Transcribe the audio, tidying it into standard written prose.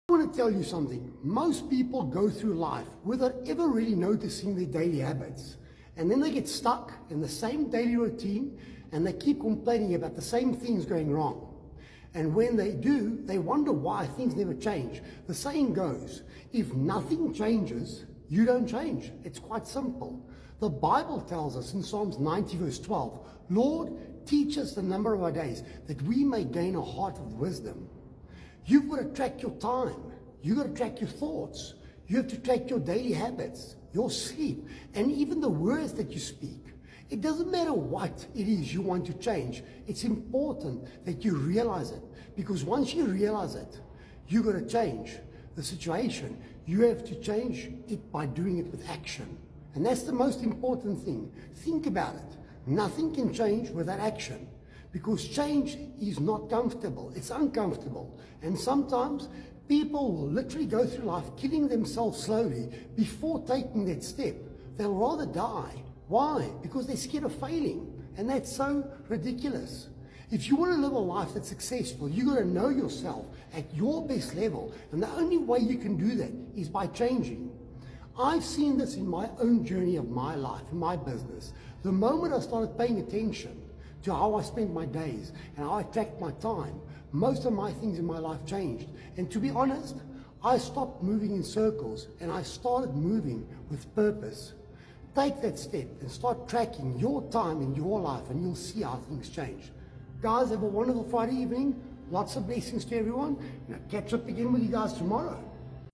I want to tell you something. Most people go through life without ever really noticing their daily habits. And then they get stuck in the same daily routine and they keep complaining about the same things going wrong. And when they do, they wonder why things never change. The saying goes, if nothing changes, you don't change. It's quite simple. The Bible tells us in Psalms 90 verse 12, Lord, teach us the number of our days that we may gain a heart of wisdom. You've got to track your time. You've got to track your thoughts. You have to track your daily habits, your sleep, and even the words that you speak. It doesn't matter what it is you want to change. It's important that you realize it, because once you realize it, you've got to change the situation. You have to change it by doing it with action. And that's the most important thing. Think about it. Nothing can change without action, because change is not comfortable. It's uncomfortable. And sometimes people will literally go through life killing themselves slowly before taking that step. They'll rather die. Why? Because they're scared of failing. And that's so ridiculous. If you want to live a life that's successful, you've got to know yourself at your best level. And the only way you can do that is by changing. I've seen this in my own journey of my life, in my business. The moment I started paying attention to how I spent my days and how I tracked my time, most of my things in my life changed. And to be honest, I stopped moving in circles and I started moving with purpose. Take that step and start tracking your time in your life and you'll see how things change. Guys, have a wonderful Friday evening. Lots of blessings to everyone. And I'll catch up again with you guys tomorrow.